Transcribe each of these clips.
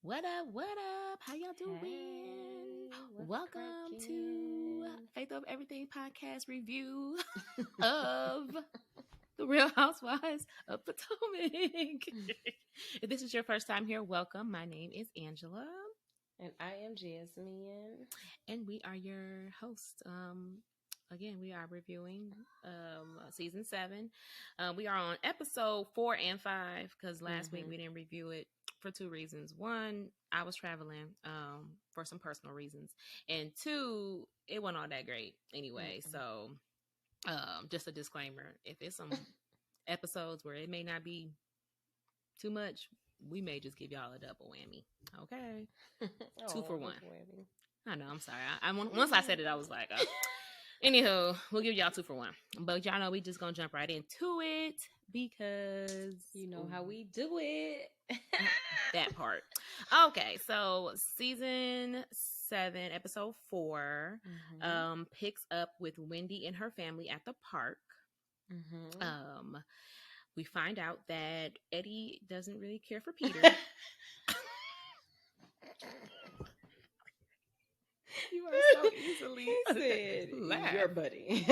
What up? What up? How y'all doing? Hey, what's Welcome to cracking? Faith of Everything podcast review of the Real Housewives of Potomac. If this is your first time here, welcome. My name is Angela, And I am Jasmine. and we are your hosts. Again, we are reviewing season 7. We are on episode 4 and 5 because last week we didn't review it for two reasons. One, I was traveling for some personal reasons, and two, it wasn't all that great anyway. So, just a disclaimer: if it's some episodes where it may not be too much, we may just give y'all a double whammy. Okay, two for one. I know. I'm sorry. Once I said it, I was like, anywho, we'll give y'all 2 for 1. But y'all know we just gonna jump right into it because You know how we do it. that part. Okay, so season 7, episode 4, picks up with Wendy and her family at the park. We find out that Eddie doesn't really care for Peter. You are so easily said, your buddy.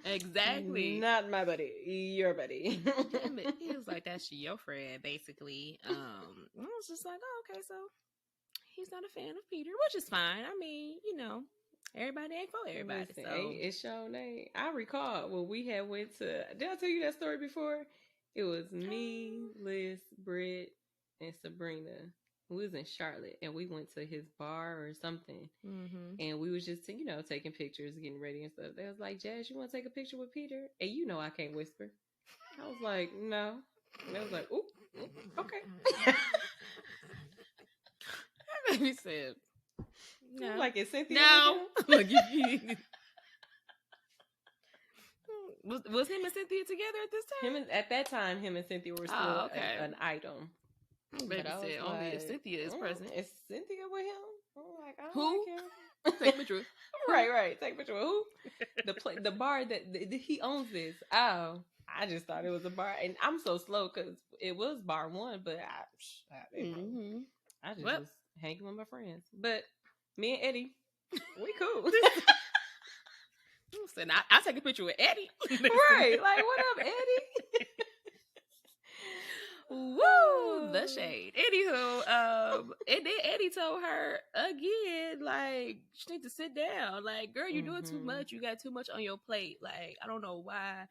Exactly. Not my buddy. Your buddy. Damn it. He was like, that's your friend, basically. I was just like, oh, okay, so he's not a fan of Peter, which is fine. I mean, everybody ain't for everybody. Listen, so it's your name. I recall when we had went to. Did I tell you that story before? It was me, Liz, Britt, and Sabrina. We was in Charlotte, and we went to his bar or something, and we was just taking pictures, getting ready and stuff. They was like, "Jazz, you want to take a picture with Peter?" And I can't whisper. I was like, "No." And they was like, "Ooh, okay." That made me say, no. Like, is Cynthia? No. Was him and Cynthia together at this time? At that time, him and Cynthia were still an item. Baby said only if Cynthia is present. Is Cynthia with him? I'm like, I don't who? like him. Take a picture with. Right. Take a picture with who? The bar that he owns this. Oh, I just thought it was a bar, and I'm so slow because it was bar 1, but I just was hanging with my friends. But me and Eddie, we cool. Listen, I take a picture with Eddie. Right, like, what up, Eddie? Woo, the shade. Anywho, and then Eddie told her again, like, she need to sit down. Like, girl, you're doing too much. You got too much on your plate. Like, I don't know why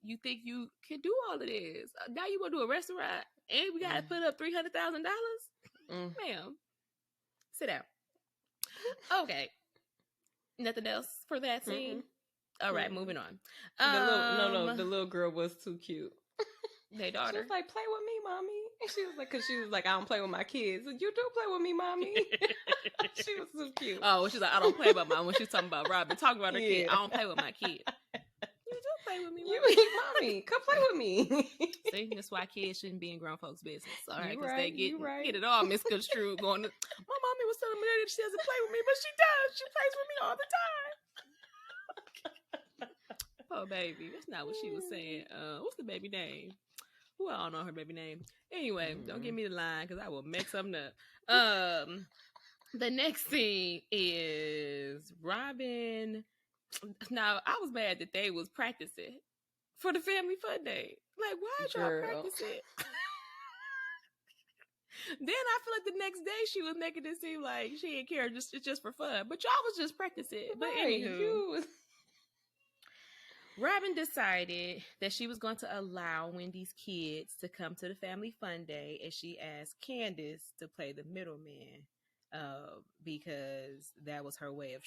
you think you can do all of this. Now you want to do a restaurant and we got to put up $300,000? Ma'am, sit down. Okay. Nothing else for that scene? All right, moving on. The little girl was too cute. Their daughter. She was like, play with me, mommy. And she was like, because she was like, I don't play with my kids. You do play with me, mommy. She was so cute. Oh, she's like, I don't play about my, when she's talking about Robin, talking about her kid. I don't play with my kid. You do play with me, mommy. Mommy, come play with me. See, that's why kids shouldn't be in grown folks' business. All right, because right, they get it all misconstrued. Going, my mommy was telling me that she doesn't play with me, but she does. She plays with me all the time. Oh, baby, that's not what she was saying. What's the baby name? Who I don't know her baby name. Anyway, don't give me the line because I will make something up. The next thing is Robin. Now, I was mad that they was practicing for the family fun day. Like, why y'all practicing? Then I feel like the next day she was making it seem like she didn't care, it's just for fun. But y'all was just practicing. But anywho, Robin decided that she was going to allow Wendy's kids to come to the family fun day, and she asked Candace to play the middleman because that was her way of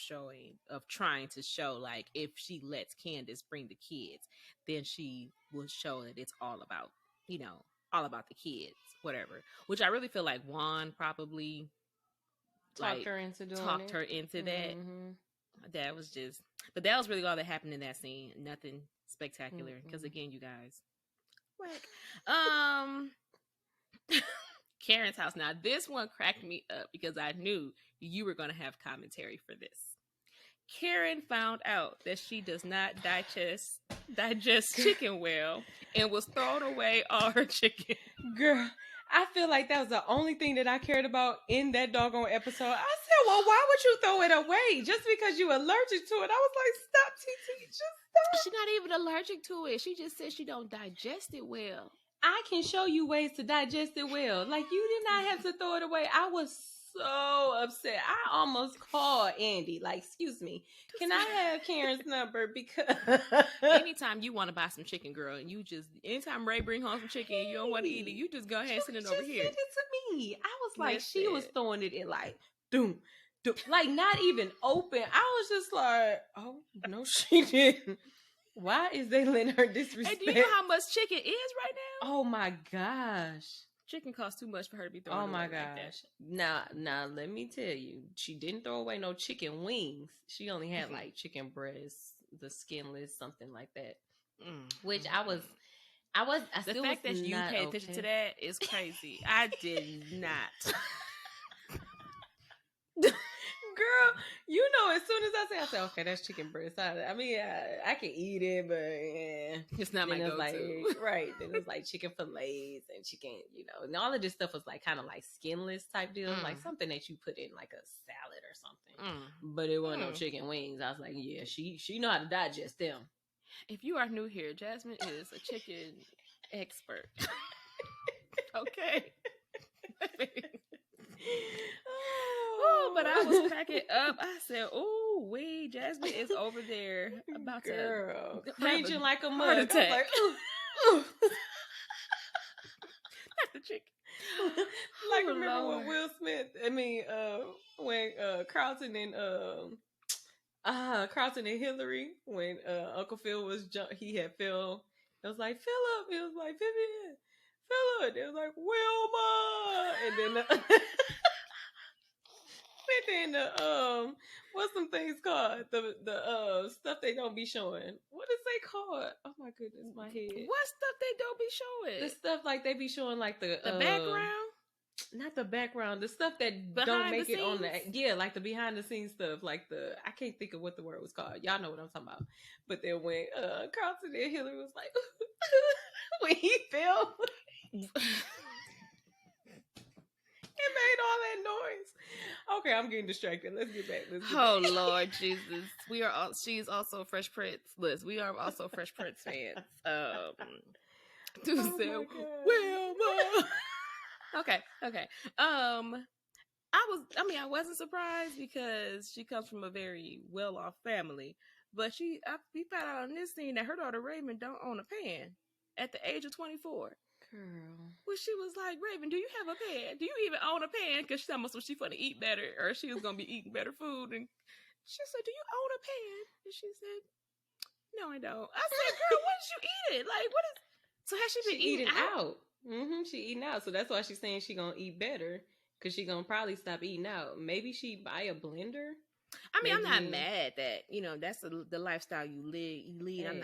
trying to show, like, if she lets Candace bring the kids, then she will show that it's all about, all about the kids, whatever. Which I really feel like Juan probably talked her into that. That was just, but that was really all that happened in that scene. Nothing spectacular. Because again, you guys, whack. Karen's house. Now, this one cracked me up because I knew you were going to have commentary for this. Karen found out that she does not digest chicken well and was throwing away all her chicken. Girl, I feel like that was the only thing that I cared about in that doggone episode. I said, well, why would you throw it away just because you allergic to it? I was like, stop, TT, just stop. She's not even allergic to it. She just said she don't digest it well. I can show you ways to digest it well. Like, you did not have to throw it away. I was so upset. I almost called Andy. Like, excuse me, can I have Karen's number? Because anytime you want to buy some chicken, girl, and anytime Ray bring home some chicken and you don't want to eat it, you just go ahead and send it over here. Send it to me. I was like, she was throwing it in like, doom, like not even open. I was just like, oh, no, she didn't. Why is they letting her disrespect? Hey, do you know how much chicken is right now? Oh my gosh. Chicken costs too much for her to be throwing away. Oh my gosh. Like now, let me tell you, she didn't throw away no chicken wings. She only had like chicken breasts, the skinless, something like that. Which I the fact that you paid attention to that is crazy. I did not. Girl, you know, as soon as I say, okay, that's chicken breast. I mean, I can eat it, but it's not my go-to. Like, right. Then it was like chicken fillets and chicken, you know, and all of this stuff was like kind of like skinless type deal, like something that you put in like a salad or something. But it wasn't no chicken wings. I was like, yeah, she know how to digest them. If you are new here, Jasmine is a chicken expert. Okay. Oh, but I was cracking up. I said, "Oh, wait, Jasmine is over there about to raging like a mug." Attack. I was like, ooh. Not the chicken. Like, remember when Will Smith? I mean, when Carlton and Hillary, when Uncle Phil he had Phil. It was like Philip. It was like Vivian. Philip. It was like Wilma, and then. And then what's some things called? The stuff they don't be showing. What is they called? Oh my goodness, my head. What stuff they don't be showing? The stuff like they be showing like the background? Not the background. The stuff that behind don't make it on the like the behind the scenes stuff. Like I can't think of what the word was called. Y'all know what I'm talking about. But then when Carlton and Hillary was like when he filmed it made all that noise. Okay, I'm getting distracted. Let's get back. Oh Lord Jesus, she's also Fresh Prince. Liz, we are also Fresh Prince fans. Wilma. Okay. I wasn't surprised because she comes from a very well-off family, but we found out on this scene that her daughter Raven don't own a pan at the age of 24. Girl. Well, she was like, Raven, do you have a pan? Do you even own a pan? Because she almost was she going to eat better, or she was going to be eating better food. And she said, do you own a pan? And she said, no, I don't. I said, girl, what did you eat it? Like, what is... So has she been eating out? She eating out. So that's why she's saying she going to eat better, because she going to probably stop eating out. Maybe she buy a blender. I mean, maybe. I'm not mad that, you know, that's the lifestyle you lead. Hey.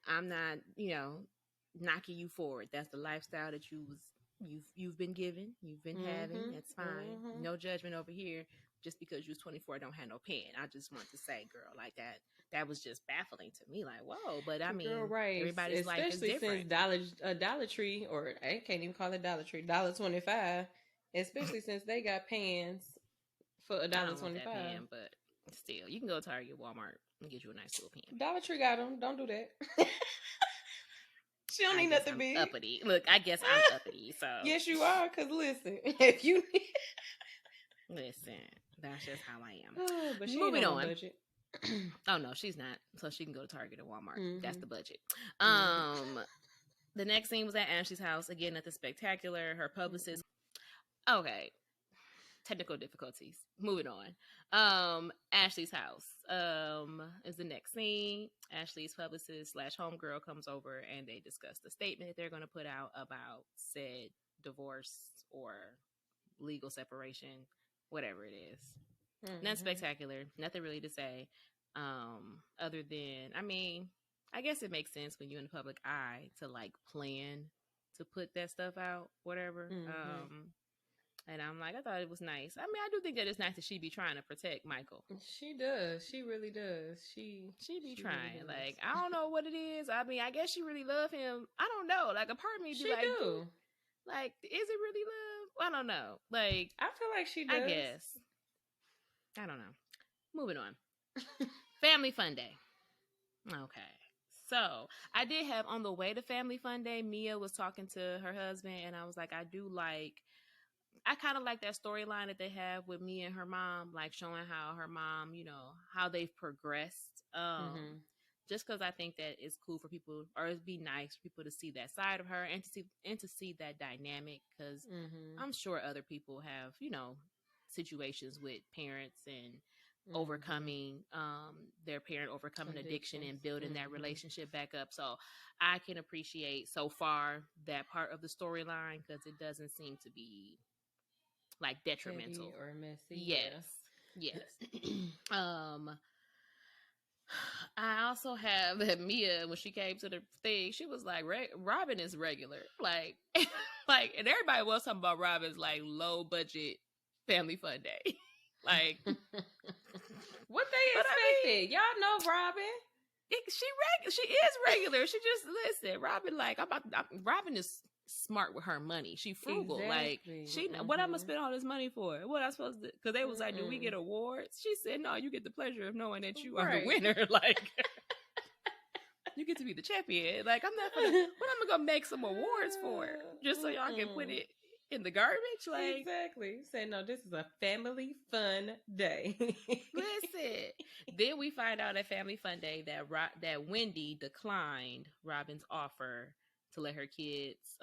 I'm not, you know, knocking you for it. That's the lifestyle that you've been given, you've been having. That's fine. No judgment over here. Just because you was 24, don't have no pen. I just want to say, girl, like that was just baffling to me. Like, whoa, but I mean, girl, right. Everybody's life is different. Especially since Dollar Tree, or I can't even call it Dollar Tree, $1.25. Especially since they got pans for $1.25. But still, you can go to Target, Walmart, and get you a nice little pen. Dollar Tree got them. Don't do that. She don't need nothing big. Uppity. Look, I guess I'm uppity. So yes, you are. Cause listen, if you listen, that's just how I am. Oh, but she moving on. Budget. Oh no, she's not. So she can go to Target or Walmart. That's the budget. The next scene was at Ashley's house again at the spectacular. Her publicist. Okay. Technical difficulties. Moving on. Ashley's house is the next scene. Ashley's publicist / homegirl comes over and they discuss the statement that they're going to put out about said divorce or legal separation, whatever it is. Nothing spectacular. Nothing really to say. Other than, I mean, I guess it makes sense when you're in the public eye to like plan to put that stuff out, whatever. And I'm like, I thought it was nice. I mean, I do think that it's nice that she be trying to protect Michael. She does. She really does. She be trying. Really like, I don't know what it is. I mean, I guess she really love him. I don't know. Like, a part of me be like, do. Like, is it really love? I don't know. Like, I feel like she does. I guess. I don't know. Moving on. Family Fun Day. Okay. So I did have on the way to Family Fun Day, Mia was talking to her husband, and I was like, I kind of like that storyline that they have with Mia and her mom, like showing how her mom, how they've progressed. Just because I think that it's cool for people, or it'd be nice for people to see that side of her and to see that dynamic. Because I'm sure other people have, situations with parents and overcoming their parent overcoming addiction and building that relationship back up. So I can appreciate so far that part of the storyline because it doesn't seem to be like detrimental petty or messy. Yes. I also have that Mia, when she came to the thing, she was like, Robin is regular. Like, and everybody was talking about Robin's like low budget Family Fun Day. Like, what they expected? Y'all know Robin. She is regular. She just listen. Robin, like, Robin is smart with her money. She frugal. Exactly. Like, what I'm gonna spend all this money for? What I supposed to? Because they was like, do we get awards? She said, no. You get the pleasure of knowing that you are the winner. Like, you get to be the champion. Like, I'm not gonna. What I'm gonna make some awards for? Just so y'all can put it in the garbage. Like, exactly. Say no. This is a family fun day. Listen. Then we find out at Family Fun Day that Wendy declined Robin's offer to let her kids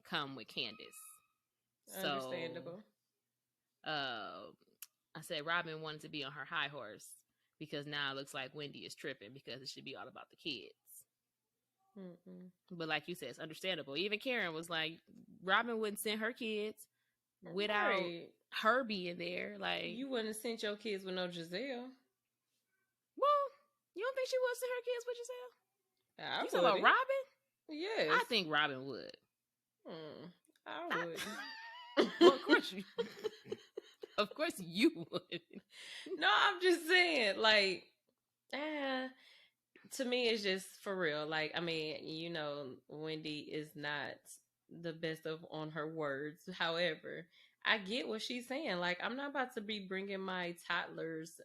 come with Candace. So, understandable. I said Robin wanted to be on her high horse because now it looks like Wendy is tripping because it should be all about the kids. But like you said, it's understandable. Even Karen was like, Robin wouldn't send her kids without her being there. Like, you wouldn't have sent your kids with no Giselle. Well, you don't think she would send her kids with Giselle? You talking about Robin? Yes. I think Robin would. I would. Well, of course you. Of course you would. No, I'm just saying, like, to me, it's just for real. Like, I mean, Wendy is not the best on her words. However, I get what she's saying. Like, I'm not about to be bringing my toddlers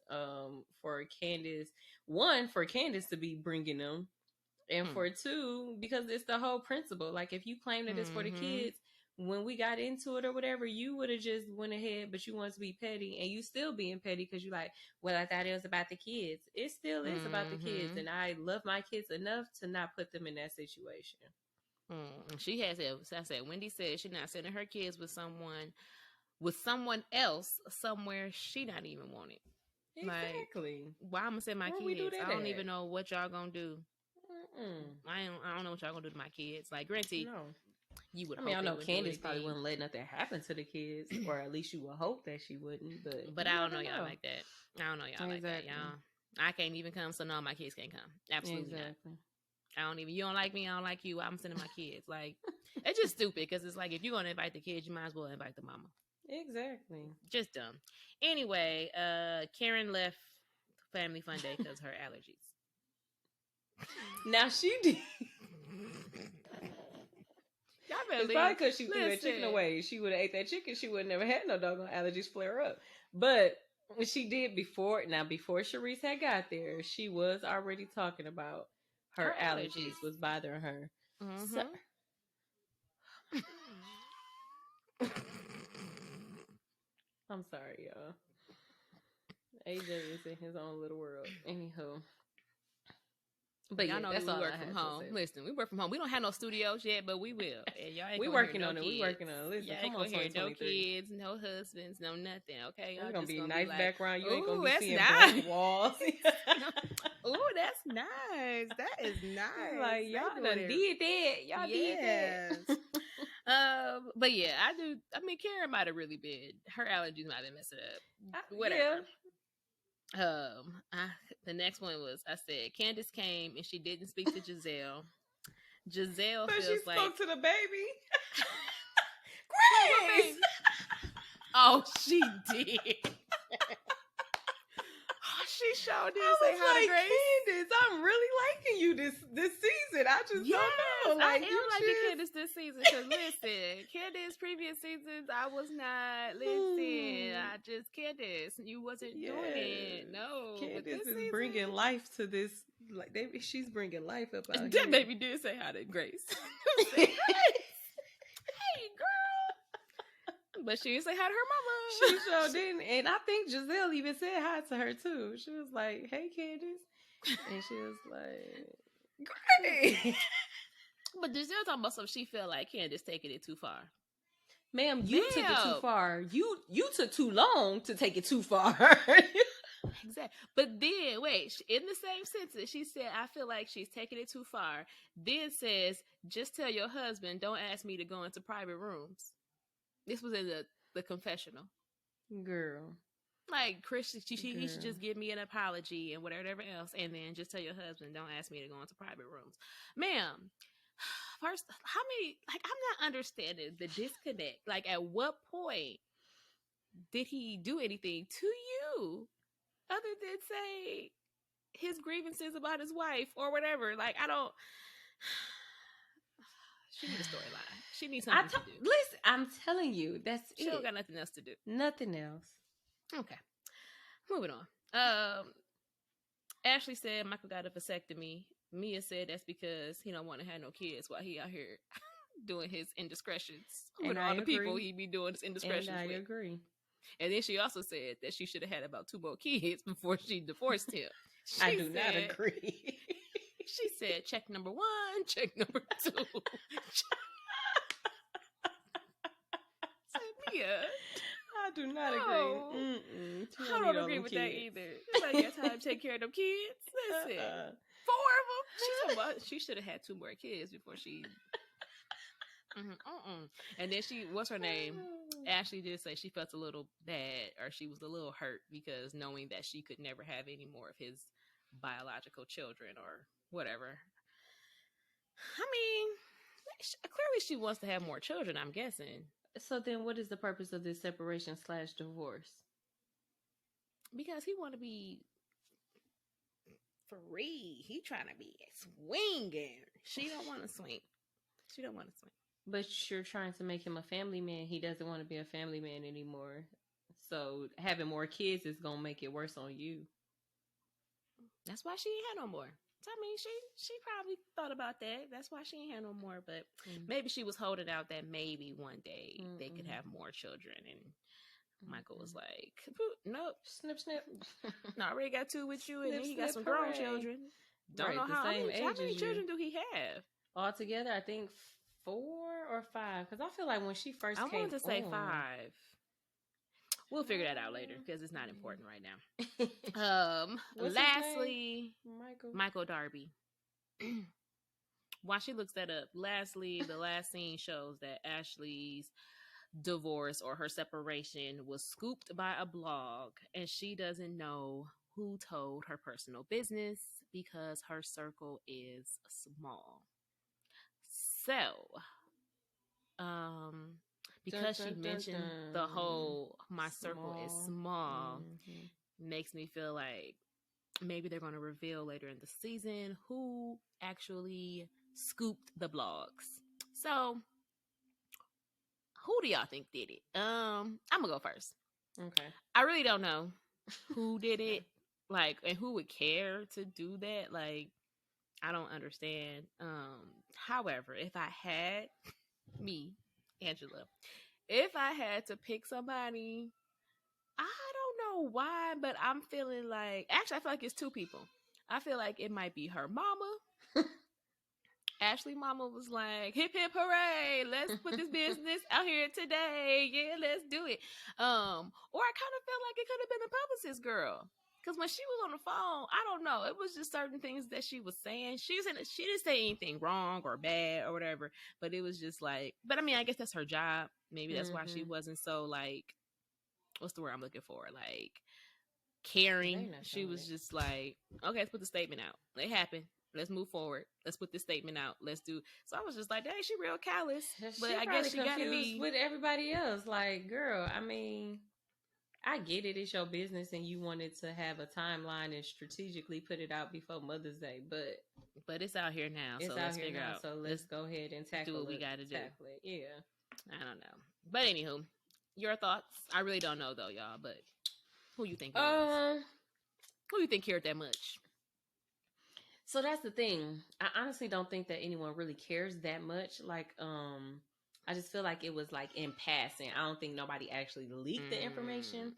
for Candace. One, for Candace to be bringing them. And for two, because it's the whole principle. Like, if you claim that it's for the kids, when we got into it or whatever, you would have just went ahead, but you wanted to be petty, and you still being petty because you're like, well, I thought it was about the kids. It still is about the kids, and I love my kids enough to not put them in that situation. She has it. I said, Wendy said she's not sending her kids with someone else somewhere she not even wanted. Exactly. Like, why I'm gonna send my kids? I don't even know what y'all gonna do. I don't know what y'all gonna do to my kids. Like, granted, you would. I know Candace probably wouldn't let nothing happen to the kids, or at least you would hope that she wouldn't. But I don't know y'all like that. I don't know y'all like that, y'all. I can't even come, so no, my kids can't come. Absolutely not. I don't even. You don't like me, I don't like you. I'm sending my kids. Like, it's just stupid because it's like, if you're gonna invite the kids, you might as well invite the mama. Exactly. Just dumb. Anyway, Karen left Family Fun Day because her allergies. Now she did. It's probably because she threw that chicken away. She would have ate that chicken, she would have never had no doggone allergies flare up. But she did before. Now, before Sharice had got there, she was already talking about her allergies was bothering her. So, I'm sorry, y'all. AJ is in his own little world. Anywho. But y'all know that's we work from home. Listen, we work from home. We don't have no studios yet, but we will. And y'all ain't we working on it. We working on it. Listen, y'all ain't gonna hear no kids, no husbands, no nothing. Okay, y'all gonna be nice like, background. You ain't gonna be seeing nice. Black walls. Ooh, that's nice. That is nice. Like, y'all done did that. Y'all did that. But yeah, I do. I mean, Karen might have really been. Her allergies might have messed it up. Whatever. Yeah. The next one was, I said, Candace came and she didn't speak to Giselle. Giselle but feels she like spoke to the baby. Grace. Oh, she did. Oh, She sure did I say was hi to like, Grace. Candace, I'm really liking you this season. I just Yes, don't know. Like, I am you liking just... Candace this season. Because listen, Candace previous seasons, I was not. Listen, I just Candace, you wasn't doing it. No, but Candace this is season, bringing life to this. Like, she's bringing life up out that here. baby did say hi to Grace. Say, Grace, hey girl, but she didn't say hi to her mama. She sure didn't, and I think Giselle even said hi to her too. She was like, "Hey, Candace," and she was like, "Great." But Giselle talking about something. She felt like Candace taking it too far. Ma'am, you took it too far. You took too long to take it too far. Exactly. But then, wait, in the same sentence, she said, I feel like she's taking it too far. Then says, just tell your husband, don't ask me to go into private rooms. This was in the confessional. Girl. Like, Chris, he should just give me an apology and whatever else, and then just tell your husband, don't ask me to go into private rooms. Ma'am, first, how many, like, I'm not understanding the disconnect. Like, at what point did he do anything to you other than say his grievances about his wife or whatever? Like, I don't. She needs a storyline. She needs something to do. Listen, I'm telling you, that's she it. She don't got nothing else to do. Nothing else. Okay, moving on. Ashley said Michael got a vasectomy. Mia said that's because he don't want to have no kids while he out here doing his indiscretions with all the people he be doing his indiscretions with. And I agree. And then she also said that she should have had about 2 more kids before she divorced him. I do not agree. She said, check number 1, check number 2. Said, Mia, I do not agree. I don't agree with that either. It's like, you got time to take care of them kids. Listen, 4 of them. She should have had 2 more kids before she... And then what's her name? Ashley did say she felt a little bad, or she was a little hurt because knowing that she could never have any more of his biological children or whatever. I mean, clearly she wants to have more children, I'm guessing. So then what is the purpose of this separation/divorce? Because he want to be free. He trying to be swinging. She don't want to swing. She don't want to swing. But you're trying to make him a family man. He doesn't want to be a family man anymore. So having more kids is going to make it worse on you. That's why she ain't had no more. So, I mean, she probably thought about that. That's why she ain't had no more. But maybe she was holding out that maybe one day they could have more children. And Michael was like, nope. Snip, snip. No, I already got 2 with you. And then he got some grown children. Don't know how many children do he have? Altogether, I think 4 or 5. Because I feel like when she first came on... I wanted to say 5. We'll figure that out later because it's not important right now. Lastly, Michael Darby. While she looks that up, lastly, the last scene shows that Ashley's divorce or her separation was scooped by a blog, and she doesn't know who told her personal business because her circle is small. So, because she mentioned the whole my circle is small, makes me feel like maybe they're going to reveal later in the season who actually scooped the blogs. So, who do y'all think did it? I'm gonna go first. Okay. I really don't know who did it, like, and who would care to do that. Like, I don't understand. However, if I had me, Angela, if I had to pick somebody, I don't know why, but I'm feeling like, actually, I feel like it's 2 people. I feel like it might be her mama. Ashley mama was like, hip hip hooray, let's put this business out here today. Yeah, let's do it. Or I kind of felt like it could have been the publicist girl. Because when she was on the phone, I don't know. It was just certain things that she was saying. She didn't say anything wrong or bad or whatever. But it was just like, but I mean, I guess that's her job. Maybe that's why she wasn't so like, what's the word I'm looking for? Like, caring. She was just like, okay, let's put the statement out. It happened. Let's move forward. Let's put this statement out. Let's do. So I was just like, dang, she real callous. But I guess she got to be with everybody else. Like, girl, I mean, I get it. It's your business, and you wanted to have a timeline and strategically put it out before Mother's Day, but it's out here now. it's So out let's here figure now. out. So let's go ahead and do tackle what we it. got to do. Tackle it. Yeah. I don't know, but anywho, your thoughts? I really don't know though, y'all. But who you think it was? Who you think cared that much? So that's the thing. I honestly don't think that anyone really cares that much. Like, I just feel like it was like in passing. I don't think nobody actually leaked the information.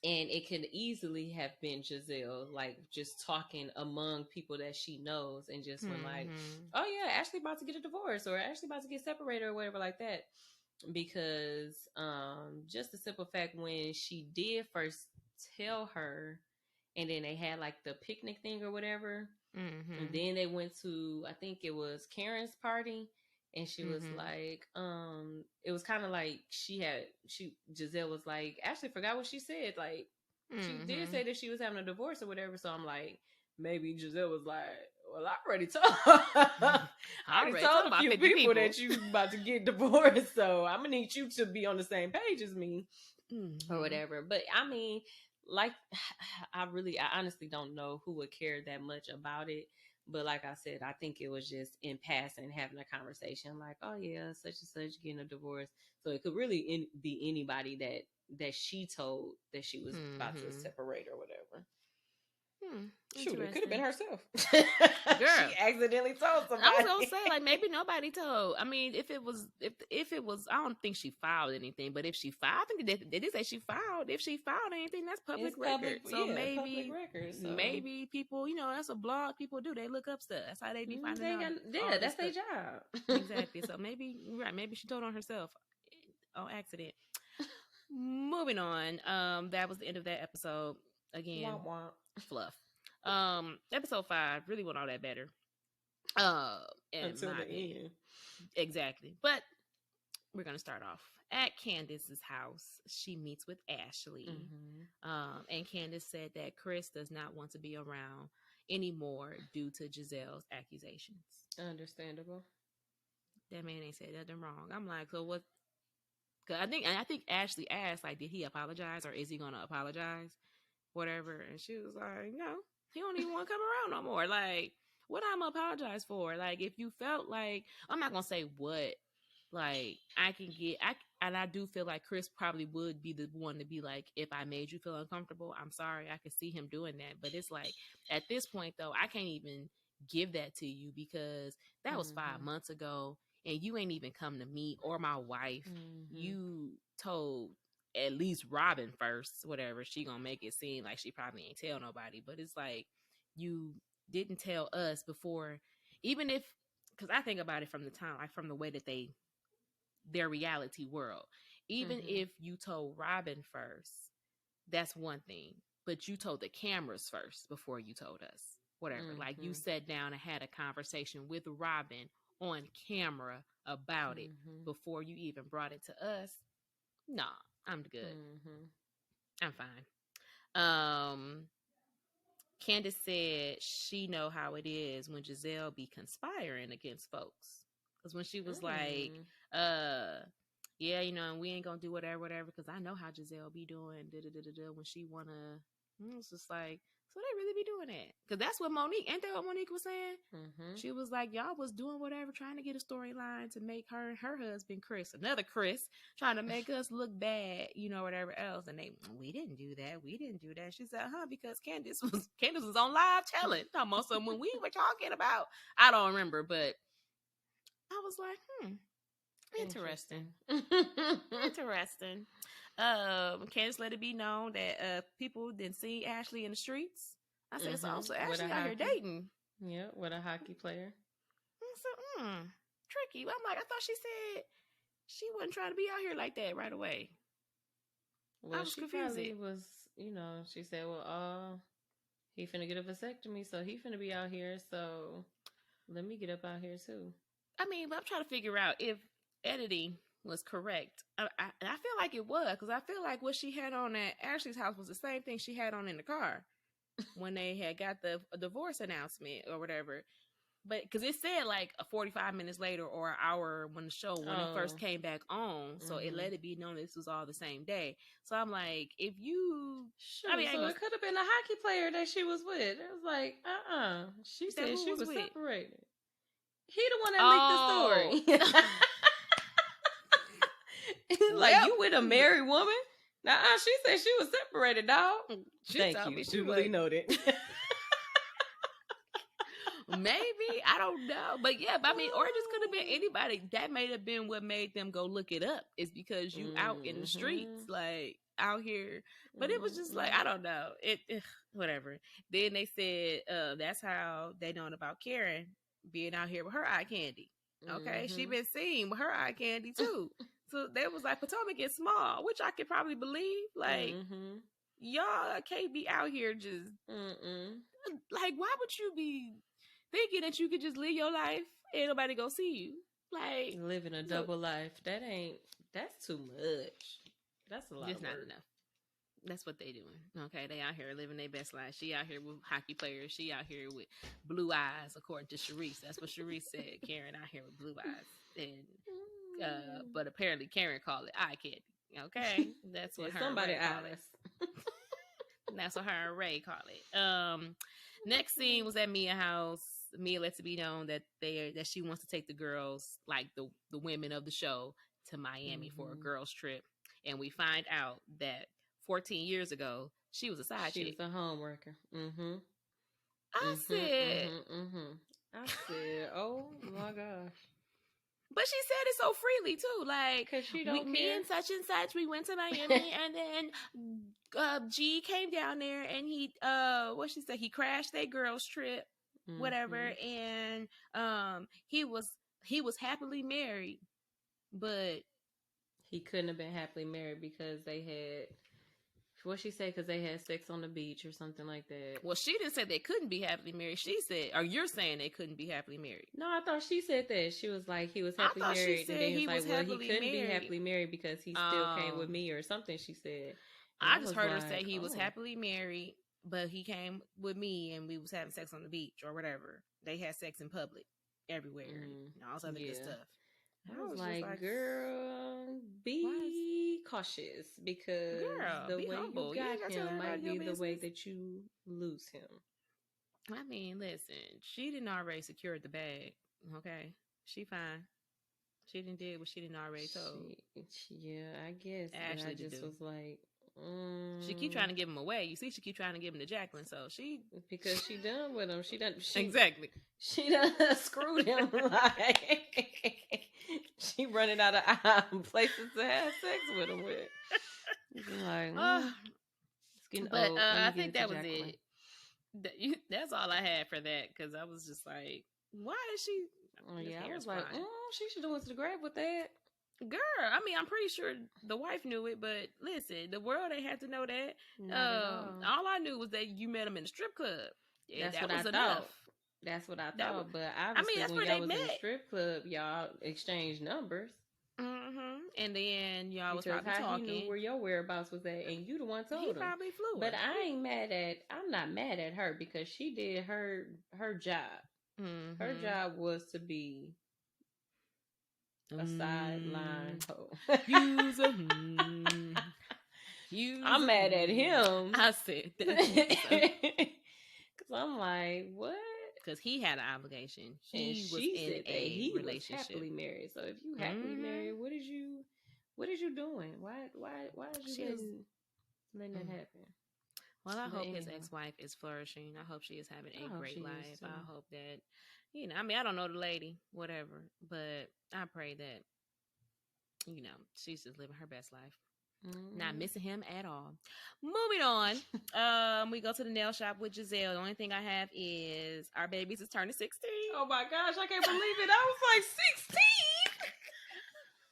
And it could easily have been Giselle, like just talking among people that she knows, and just when like, oh yeah, Ashley about to get a divorce, or Ashley about to get separated, or whatever like that. Because just the simple fact when she did first tell her, and then they had like the picnic thing or whatever, and then they went to, I think it was Karen's party, and she was like, it was kind of like Giselle was like, Ashley forgot what she said. Like, she did say that she was having a divorce or whatever. So I'm like, maybe Giselle was like, well, I already told I already told a few people that you about to get divorced. So I'm gonna need you to be on the same page as me or whatever. But I mean, like, I honestly don't know who would care that much about it. But like I said, I think it was just in passing, having a conversation like, oh yeah, such and such getting a divorce. So it could really be anybody that she told that she was about to separate or whatever. Shoot, it could have been herself. Girl, she accidentally told somebody. I was gonna say, like, maybe nobody told. I mean, if it was, I don't think she filed anything. But if she filed, I think they did say she filed. If she filed anything, that's public record. So maybe, public record, so maybe people, that's a blog. People do. They look up stuff. That's how they be finding out. Yeah, that's their job. Exactly. So maybe right. Maybe she told on herself on accident. Moving on. That was the end of that episode. Again, womp womp. Fluff. Episode 5 really went all that better. Until the end. Exactly. But we're gonna start off at Candace's house. She meets with Ashley. And Candace said that Chris does not want to be around anymore due to Giselle's accusations. Understandable. That man ain't said nothing wrong. I'm like, so what? Cause I think Ashley asked, like, did he apologize or is he gonna apologize? Whatever. And she was like, no, he don't even want to come around no more. Like, what I'm gonna apologize for? Like, if you felt like, I'm not gonna say what, like, I can get, and I do feel like Chris probably would be the one to be like, if I made you feel uncomfortable, I'm sorry. I could see him doing that. But it's like, at this point though, I can't even give that to you because that was 5 months ago and you ain't even come to me or my wife. You told at least Robin first, whatever, she gonna make it seem like she probably ain't tell nobody. But it's like, you didn't tell us before, even if, because I think about it from the time, like from the way that their reality world, even if you told Robin first, that's one thing, but you told the cameras first before you told us, whatever. Like, you sat down and had a conversation with Robin on camera about it before you even brought it to us. Nah, I'm good. I'm fine. Candace said she know how it is when Giselle be conspiring against folks. Because when she was like, yeah, and we ain't gonna do whatever, because I know how Giselle be doing when she wanna. It's just like, so they really be doing that? Because that's what Monique, ain't that what Monique was saying? She was like, y'all was doing whatever, trying to get a storyline to make her and her husband Chris, another Chris, trying to make us look bad, whatever else. And we didn't do that. We didn't do that. She said, because Candace was on live telling almost when we were talking about. I don't remember, but I was like, interesting. Interesting. Candace let it be known that people didn't see Ashley in the streets. I said, so Ashley out here dating. Yeah, with a hockey player. So, tricky. I'm like, I thought she said she wasn't trying to be out here like that right away. Well, I was confused. She said, well, he finna get a vasectomy, so he finna be out here, so let me get up out here too. I mean, but I'm trying to figure out if editing was correct. I feel like it was, because I feel like what she had on at Ashley's house was the same thing she had on in the car when they had got the divorce announcement or whatever. but because it said like a 45 minutes later or an hour when it first came back on, so it let it be known this was all the same day. So I'm like, if you, sure, I mean, so it could have been a hockey player that she was with. It was like, she said she was separated. He the one that leaked the story. Like, you with a married woman? She said she was separated, dog. Thank you. Duly noted. Maybe, I don't know, but yeah, I mean, or it just could have been anybody. That may have been what made them go look it up. Is because you out in the streets, like out here. But it was just like, I don't know, whatever. Then they said that's how they known about Karen being out here with her eye candy. Okay, she been seen with her eye candy too. So they was like, Potomac is small, which I could probably believe. Like, y'all can't be out here just like, why would you be thinking that you could just live your life and nobody go see you? Like, living a double life. That's too much. That's a lot. It's not enough. That's what they doing. Okay, they out here living their best life. She out here with hockey players. She out here with blue eyes, according to Sharice. That's what Sharice said. Karen out here with blue eyes. And but apparently Karen called it eye candy. Okay, that's what her somebody call it. That's what her and Ray call it. Next scene was at Mia's house. Mia lets it be known that she wants to take the girls, like the women of the show, to Miami for a girls trip, and we find out that 14 years ago she was a side chick. She was a home worker. I said, oh my gosh. But she said it so freely too, like, because she don't care. Me and such, we went to Miami, and then G came down there, and he what she said, he crashed their girls trip, whatever, and he was happily married, but he couldn't have been happily married because they had. What she said, because they had sex on the beach or something like that. Well, she didn't say they couldn't be happily married. She said, or you're saying they couldn't be happily married. No, I thought she said that. She was like, he was happily married. And then he was like, well, he couldn't be happily married because he still came with me or something, she said. And I just heard her say he was happily married, but he came with me and we was having sex on the beach or whatever. They had sex in public everywhere and all this other good stuff. I was like, girl, be cautious because the way humble. You got him might be the way that you lose him. I mean, listen, she didn't already secure the bag. Okay, she fine. She didn't do what she didn't already told. Yeah, I guess. Ashley I just was like, she keep trying to give him away. You see, she keep trying to give him to Jacqueline. So because she done with him. Exactly. She done screwed him. Like she running out of places to have sex with him with. Like, it's getting old. I think that was Jacqueline. It. That's all I had for that because I was just like, why is she? I was like, she should have went to the grave with that. Girl, I mean, I'm pretty sure the wife knew it, but listen, the world ain't have to know that. All I knew was that you met him in the strip club. Yeah, that's what I thought. That's what I thought. But obviously, when y'all was in the strip club, y'all exchanged numbers. And then y'all was probably talking. He knew where your whereabouts was at, and you the one told him. He probably flew. But I'm not mad at her because she did her job. Her job was to be a sideline hoe. I'm mad at him. I said that. Because I'm like, what? Because he had an obligation. He was in a relationship. Was happily married. So if you happily married, what is you doing? Why did you letting that happen? Well, I hope his ex-wife is flourishing. I hope she is having a great life. I hope that, I mean, I don't know the lady, whatever, but I pray that, she's just living her best life. Not missing him at all. Moving on. We go to the nail shop with Giselle. The only thing I have is our babies is turning 16. Oh my gosh, I can't believe it. I was like 16.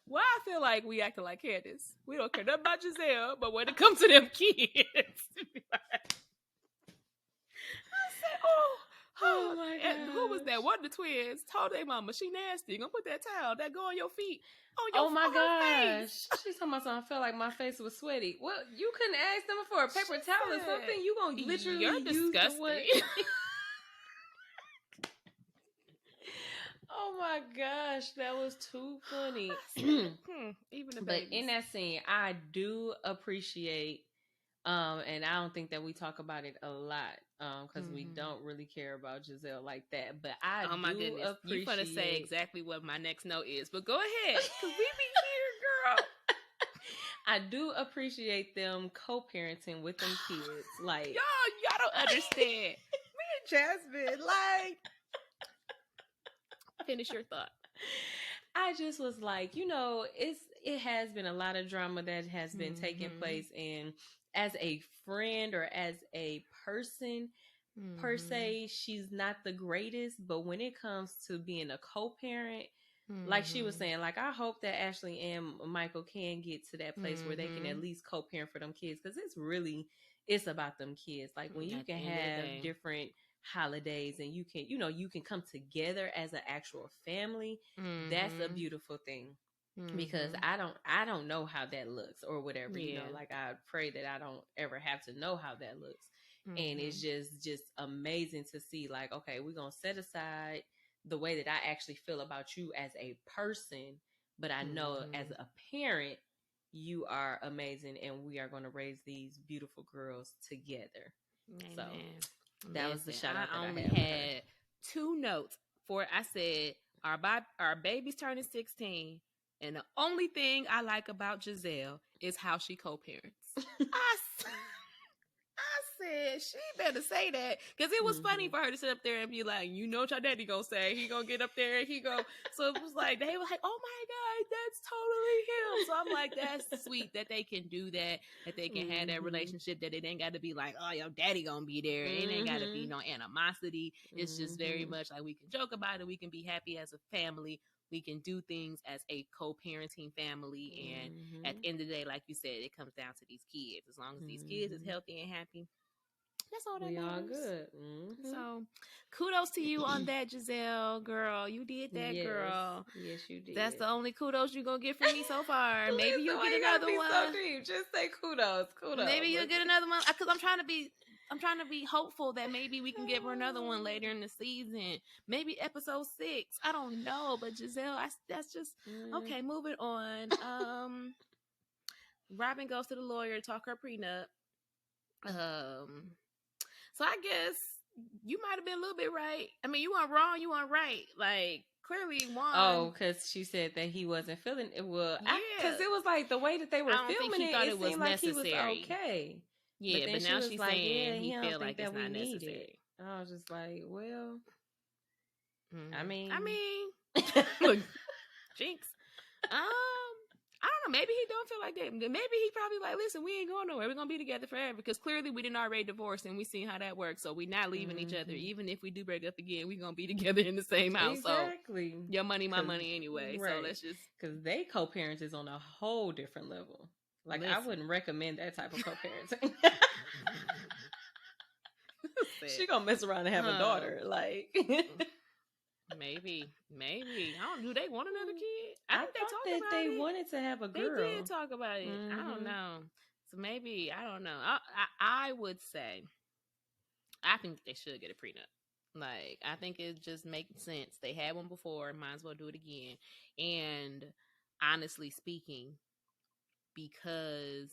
Well, I feel like we acting like Candace. We don't care nothing about Giselle, but when it comes to them kids, I said, oh my God. Who was that? One of the twins told their mama, she nasty. Gonna put that towel that go on your feet. Oh my gosh. She's talking about something. I felt like my face was sweaty. Well, you couldn't ask them for a paper towel or something. You gonna literally you're use disgusting. the one. Oh my gosh, that was too funny. Even the But babies. in that scene, I do appreciate, and I don't think that we talk about it a lot, because we don't really care about Giselle like that. But I Oh my do goodness, you gonna say appreciate. exactly what my next note is, but go ahead, cause we be here, girl. I do appreciate them co-parenting with them kids. Like, y'all don't understand. Me and Jasmine, like, finish your thought. I just was like, it has been a lot of drama that has been taking place, and as a friend or as a person per se, she's not the greatest, but when it comes to being a co-parent, like she was saying, like, I hope that Ashley and Michael can get to that place where they can at least co-parent for them kids, because it's about them kids. Like, when you can have different holidays and you can come together as an actual family, that's a beautiful thing. Because I don't know how that looks or whatever, like, I pray that I don't ever have to know how that looks. And it's just amazing to see, like, okay, we're gonna set aside the way that I actually feel about you as a person, but I know as a parent you are amazing, and we are going to raise these beautiful girls together. Amen. So that was the shout out that I only had. had 2 notes for it. I said our baby's turning 16, and the only thing I like about Giselle is how she co-parents. I said she better say that, because it was funny for her to sit up there and be like, you know what your daddy gonna say. He gonna get up there and he go. So it was like, they were like, oh my God, that's totally him. So I'm like, that's sweet that they can do that they can have that relationship, that it ain't got to be like, oh, your daddy gonna be there. It ain't got to be no animosity. It's just very much like, we can joke about it. We can be happy as a family. We can do things as a co-parenting family. And at the end of the day, like you said, it comes down to these kids. As long as these kids is healthy and happy, that's all that we matters. all good. So kudos to you on that, Giselle, girl. You did that, girl. Yes, you did. That's the only kudos you're gonna get from me so far. Maybe you'll get another one. So deep. Just say kudos. Maybe you'll get another one, because I'm trying to be hopeful that maybe we can give her another one later in the season. Maybe episode 6. I don't know, but Giselle, that's just okay. Moving on. Robin goes to the lawyer to talk her prenup. So I guess you might have been a little bit right. I mean, you weren't wrong, you weren't right. Like, clearly one. Oh, because she said that he wasn't feeling it. Well, because it was like the way that they were filming it, it seemed like he was okay. Yeah, but now she's like, saying he feel like it's not necessary. I was just like, well, I mean, look, Jinx. I don't know. Maybe he don't feel like that. Maybe he probably like, listen, we ain't going nowhere. We're gonna be together forever, because clearly we didn't already divorce and we seen how that works. So we're not leaving each other. Even if we do break up again, we're gonna be together in the same house. Exactly. So your money, my money anyway. Right. So let's just, because they co-parents is on a whole different level. Like, listen. I wouldn't recommend that type of co-parenting. She gonna mess around and have a daughter. Like. Maybe. I don't. Do they want another kid? I think they wanted to have a girl. They did talk about it. I don't know. So maybe, I don't know. I would say, I think they should get a prenup. Like, I think it just makes sense. They had one before, might as well do it again. And honestly speaking, because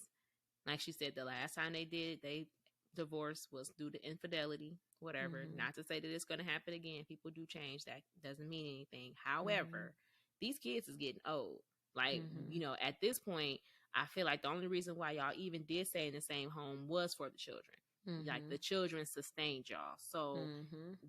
like she said, the last time they divorce was due to infidelity, whatever. Not to say that it's going to happen again. People do change. That doesn't mean anything. However, these kids is getting old. Like, at this point, I feel like the only reason why y'all even did stay in the same home was for the children. Like, the children sustained y'all. So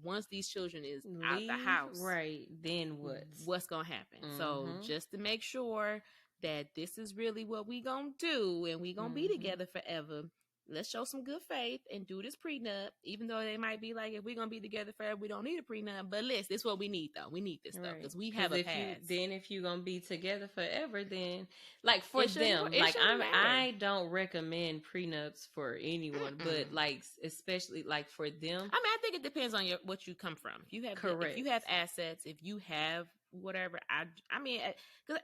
once these children is out the house, right, then what's going to happen? So just to make sure that this is really what we gonna do and we gonna be together forever, let's show some good faith and do this prenup, even though they might be like, if we're going to be together forever, we don't need a prenup. But listen, this is what we need, though. We need this stuff because we have a past. If you're going to be together forever, then, like, for them, like, I don't recommend prenups for anyone, but, like, especially, like, for them. I mean, I think it depends on what you come from. If you have, if you have assets, if you have whatever, I mean, because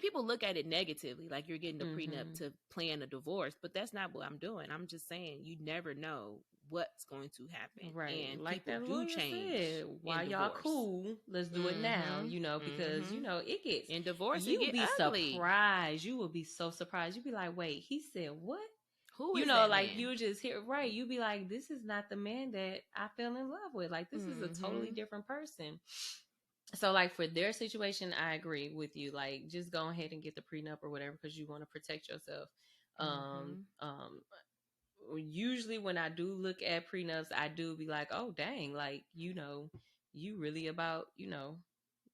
people look at it negatively, like you're getting a prenup to plan a divorce, but that's not what I'm doing. I'm just saying you never know what's going to happen. Right. And Like people that do lawyer change said, in while y'all divorce. cool, let's do it now, because, it gets, in divorce, it you'll get be ugly. surprised. You will be so surprised. You'll be like, wait, he said what? Who is that man? You just hear, right. You be like, this is not the man that I fell in love with. Like, this is a totally different person. So, like, for their situation, I agree with you. Like, just go ahead and get the prenup or whatever, because you want to protect yourself. Usually when I do look at prenups, I do be like, oh, dang, like, you really about,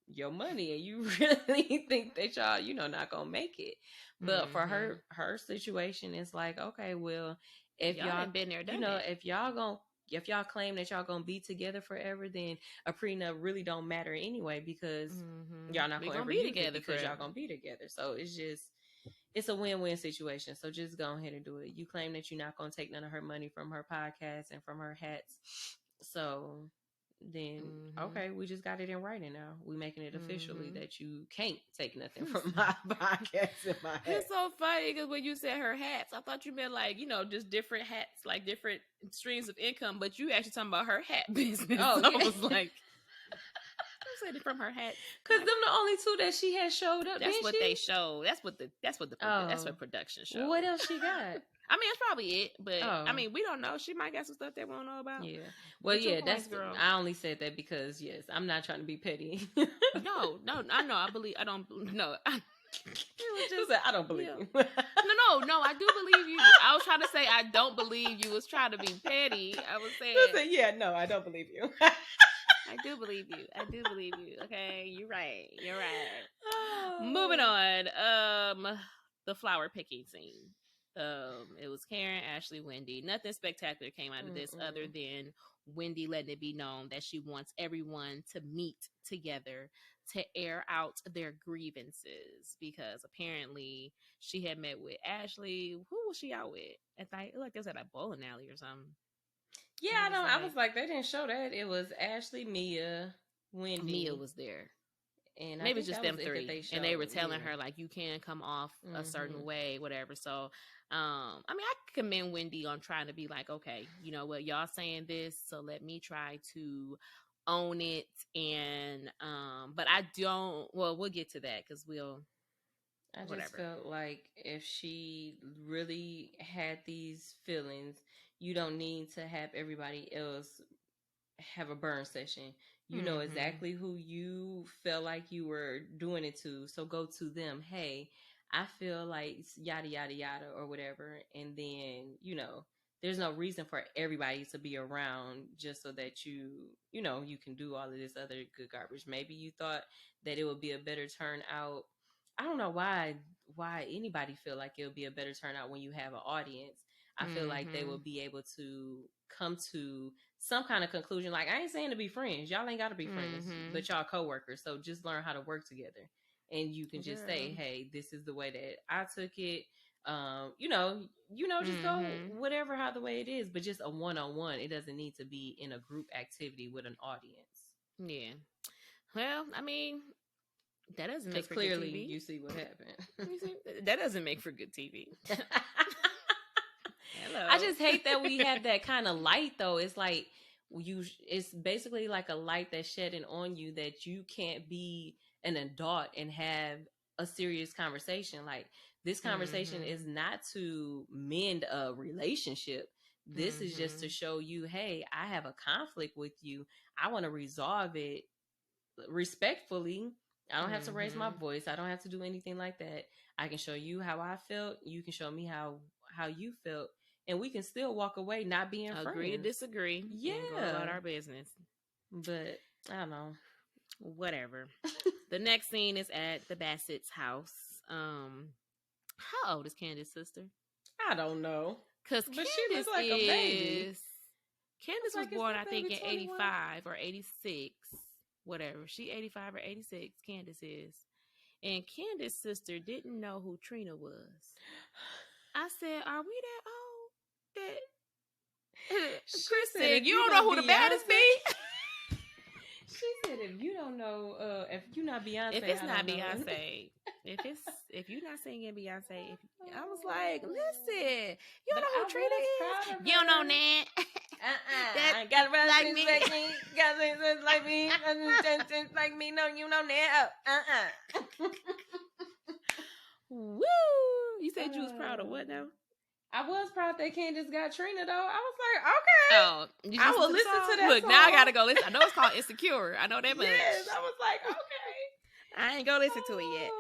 your money, and you really think that y'all, not gonna make it. But for her situation, it's like, okay, well, if y'all been there, done it. if y'all claim that y'all gonna be together forever, then a prenup really don't matter anyway, because y'all not gonna ever be together because y'all gonna be together. So it's a win-win situation. So just go ahead and do it. You claim that you're not gonna take none of her money from her podcast and from her hats, so then okay, we just got it in writing now. We making it officially that you can't take nothing from my podcast and my hat. It's so funny because when you said her hats, I thought you meant like, just different hats, like different streams of income, but you actually talking about her hat business. Oh, so yeah. I was like, I said it from her hat. Because them the only two that she has showed up. That's what they showed. That's what production showed. What else she got? I mean, that's probably it, but I mean, we don't know. She might got some stuff that we don't know about. Yeah. Well, that's girl. I only said that because yes, I'm not trying to be petty. No, I know. I don't. No. I don't believe you. No, I do believe you. I was trying to say I don't believe you was trying to be petty. I was saying. Listen, no, I don't believe you. I do believe you. Okay, you're right. Oh. Moving on. The flower picking scene. It was Karen, Ashley, Wendy. Nothing spectacular came out of this other than Wendy letting it be known that she wants everyone to meet together to air out their grievances, because apparently she had met with Ashley. Who was she out with? It looked like it was at a bowling alley or something. Yeah, I know. I was like, they didn't show that. It was Ashley, Mia, Wendy. Mia was there. And maybe just them three. And they were telling her, like, you can come off a certain way, whatever. So, I mean, I commend Wendy on trying to be like, okay, you know what, y'all saying this, so let me try to own it. And, but I don't, well, we'll get to that because I just felt like if she really had these feelings, you don't need to have everybody else have a burn session. You know exactly who you felt like you were doing it to, so go to them. Hey, I feel like yada yada yada or whatever, and then there's no reason for everybody to be around just so that you can do all of this other good garbage. Maybe you thought that it would be a better turnout. I don't know why anybody feel like it would be a better turnout when you have an audience. I feel like they will be able to come to some kind of conclusion. Like, I ain't saying to be friends. Y'all ain't got to be friends, but y'all coworkers. So just learn how to work together. And you can just say, hey, this is the way that I took it. Just go whatever, how the way it is, but just a one-on-one. It doesn't need to be in a group activity with an audience. Yeah. Well, I mean, that doesn't make for good TV. You see what happened. That doesn't make for good TV. Hello. I just hate that we have that kind of light, though. It's like it's basically like a light that's shedding on you that you can't be an adult and have a serious conversation. Like, this conversation is not to mend a relationship. This is just to show you, hey, I have a conflict with you. I want to resolve it respectfully. I don't have to raise my voice. I don't have to do anything like that. I can show you how I felt. You can show me how you felt. And we can still walk away not being friends. Agree to disagree. Yeah. And go about our business. But, I don't know. Whatever. The next scene is at the Bassett's house. How old is Candace's sister? I don't know. Because Candace she looks like a baby. Candace was born, I think, in 85 or 86. Whatever. She 85 or 86, Candace is. And Candace's sister didn't know who Trina was. I said, are we that old? That Chris said, you don't know who the baddest be? She She said, "If you don't know, if you're not Beyonce, if it's I not don't know." Beyonce, if you're not singing Beyonce, I was like, listen, you But know who I Trina was is? proud of You don't know her. that. That I got to like me. got to like me, like me. No, you know that. Woo! You said you was proud of what now? I was proud that Candace got Trina though. I was like, okay. Oh, did you I will listen listen to that Look, song. now I gotta go listen. I know it's called Insecure. I know that much. Yes, I was like, okay. I ain't gonna listen to it yet.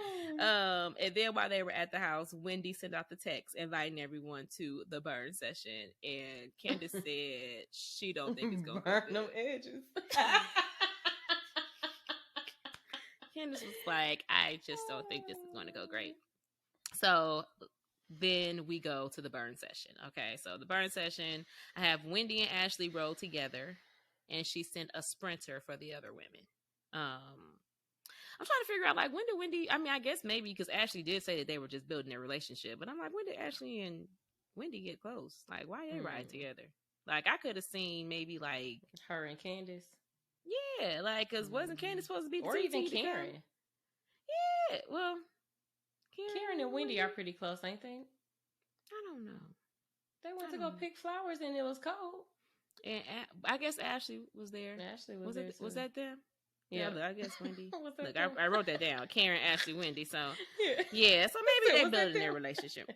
And then while they were at the house, Wendy sent out the text inviting everyone to the burn session, and Candace said she don't think it's gonna burn go no edges. Candace was like, I just don't think this is going to go great. So then we go to the burn session. Okay, so the burn session, I have Wendy and Ashley roll together, and she sent a sprinter for the other women. I'm trying to figure out, like, when did Wendy, I mean, I guess maybe because Ashley did say that they were just building their relationship, but I'm like, when did Ashley and Wendy get close? Like, why they ride together? Like, I could have seen maybe, like, her and Candace. Yeah, like, because wasn't Candace supposed to be the or TT even to Karen? come? Yeah, well, Karen and Wendy are pretty close, ain't they? I don't know. They went to go pick flowers and it was cold. And I guess Ashley was there. Ashley was there too. Was that them? Yeah, look, I guess Wendy. Look, I wrote that down. Karen, Ashley, Wendy. So yeah, so maybe they're building their relationship.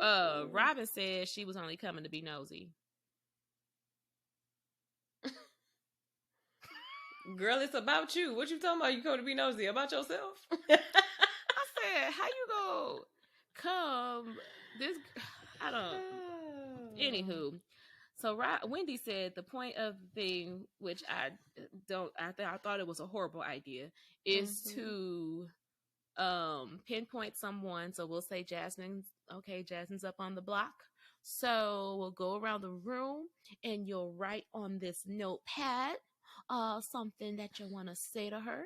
Robin said she was only coming to be nosy. Girl, it's about you. What you talking about? You come to be nosy about yourself? I said, how you go come this? I don't. Anywho, so Wendy said the point of the thing, which I don't, I thought it was a horrible idea, is to pinpoint someone. So we'll say Jasmine. Okay, Jasmine's up on the block. So we'll go around the room and you'll write on this notepad something that you want to say to her.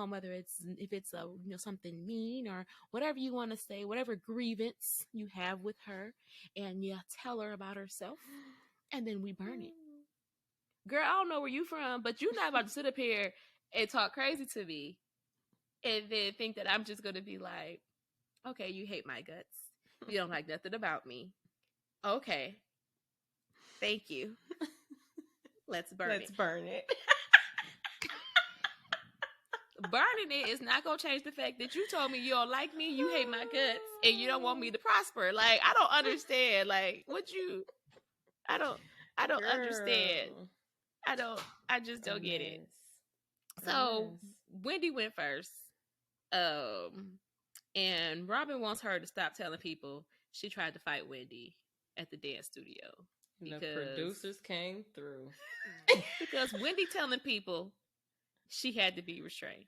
Whether if it's something mean or whatever you want to say, whatever grievance you have with her, and you tell her about herself, and then we burn it. Girl, I don't know where you from, but you're not about to sit up here and talk crazy to me and then think that I'm just going to be like, okay, you hate my guts. You don't like nothing about me. Okay. Thank you. Let's burn it. Burning it is not going to change the fact that you told me you don't like me, you hate my guts, and you don't want me to prosper. Like, I don't understand. Like, I don't understand. I just don't get it. So Wendy went first. And Robin wants her to stop telling people she tried to fight Wendy at the dance studio. The producers came through. Because Wendy telling people she had to be restrained.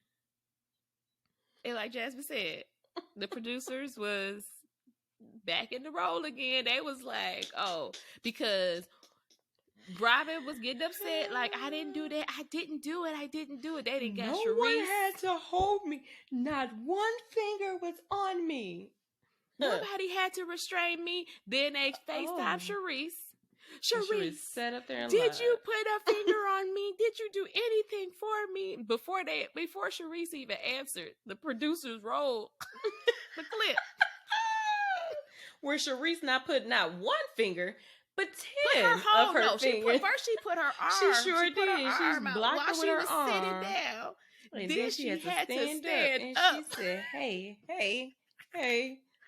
And like Jasmine said, the producers was back in the role again. They was like, oh, because Robin was getting upset, like, I didn't do that. I didn't do it. They didn't get Sharice. No one had to hold me. Not one finger was on me. Nobody had to restrain me. Then they FaceTime Sharice. Sharice sat up there and did you put a finger on me? Did you do anything for me? Before Sharice even answered, the producers rolled the clip. Where Sharice not putting out one finger, but 10 of her fingers. First she put her arm. She sure did. She blocked her with her arm. Sitting down. And then she had to stand up. And she said, hey.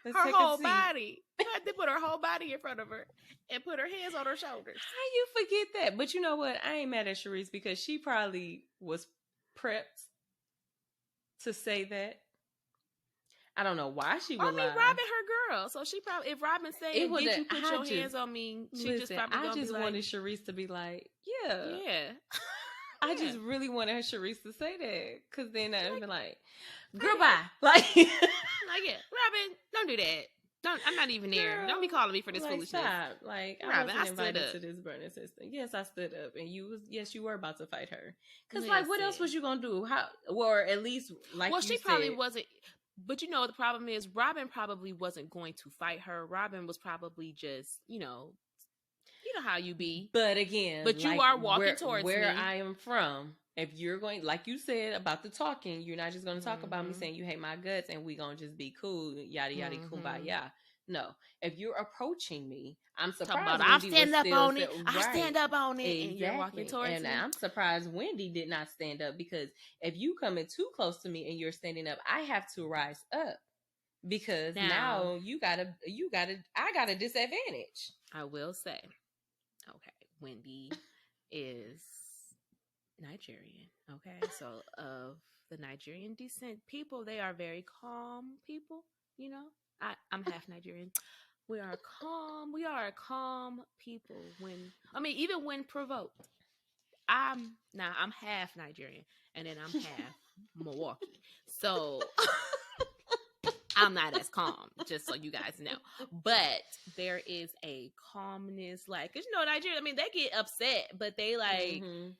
Her whole body. She had to put her whole body in front of her and put her hands on her shoulders. How you forget that? But you know what? I ain't mad at Sharice because she probably was prepped to say that. I don't know why she would lie. Robin, her girl. So she probably, if Robin said, did you put your hands on me? She just probably gonna be like, wanted Sharice to be like, yeah. I just really wanted Sharice to say that. Because then I'd be like, girl, bye. Like, yeah, Robin, don't do that. I'm not even there. Girl, don't be calling me for this foolishness. Stop. Like, Robin, I wasn't invited to this burning system. Yes, I stood up, and you were about to fight her. Because like, what else was you gonna do? How, or at least like, well, she probably wasn't. But you know, the problem is Robin probably wasn't going to fight her. Robin was probably just, you know how you be. But again, you are walking towards where me. I am from. If you're going, like you said about the talking, you're not just going to talk about me Mm-hmm. saying you hate my guts and we going to just be cool, yada, yada, Mm-hmm. kumbaya. No. If you're approaching me, I'm Talking about surprised I'm Wendy was standing up still, on it. I right. stand up on it, and you're walking Exactly. towards And me. I'm surprised Wendy did not stand up, because if you coming too close to me and you're standing up, I have to rise up, because Now, now I got a disadvantage. I will say, okay, Wendy is Nigerian. Okay, so of the Nigerian descent people, they are very calm people. You know, I'm half Nigerian. We are a calm people. Even when provoked. I'm half Nigerian, and then I'm half Milwaukee. So I'm not as calm, just so you guys know. But there is a calmness, like, 'cause Nigeria. They get upset, but they like Mm-hmm.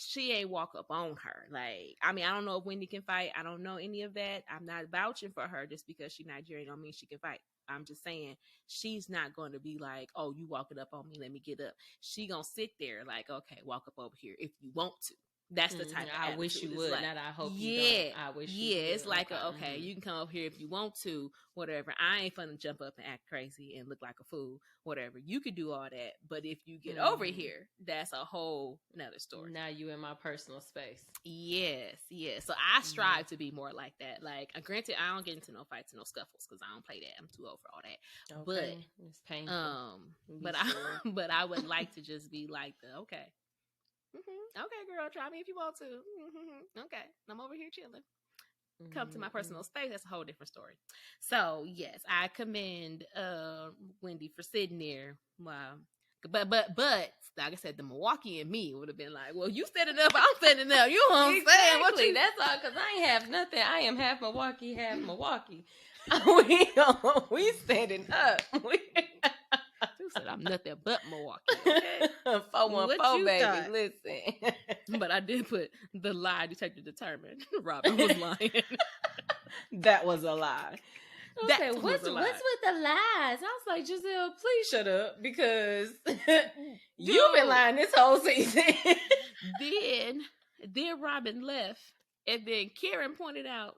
she ain't walk up on her. Like, I don't know if Wendy can fight. I don't know any of that. I'm not vouching for her just because she's Nigerian don't mean she can fight. I'm just saying she's not going to be like, oh, you walking up on me, let me get up. She gonna sit there like, okay, walk up over here if you want to. That's the type of I attitude. wish you It's would. like, not I hope yeah, you don't. I wish you would. it's like, Okay. you can come over here if you want to, whatever. I ain't finna jump up and act crazy and look like a fool, whatever. You could do all that, but if you get over here, that's a whole another story. Now you in my personal space. Yes. So I strive to be more like that. Like, granted, I don't get into no fights and no scuffles because I don't play that. I'm too old for all that. Okay. But it's painful. But I would like to just be like okay, girl, try me if you want to. Okay, I'm over here chilling. Come to my personal space. That's a whole different story. So yes, I commend Wendy for sitting there. Wow. But like I said, the Milwaukee and me would have been like, well, you standing up, I'm standing up. You know what I'm saying? What you... That's all, because I ain't have nothing. I am half Milwaukee, half Milwaukee. we standing up. You said I'm nothing but Milwaukee. Okay? 414, baby. Thought? Listen. But I did put the lie detector determined. Robin was lying. That was a lie. Okay, what's with the lies? I was like, Giselle, please shut up, because you've been lying this whole season. Then Robin left, and then Karen pointed out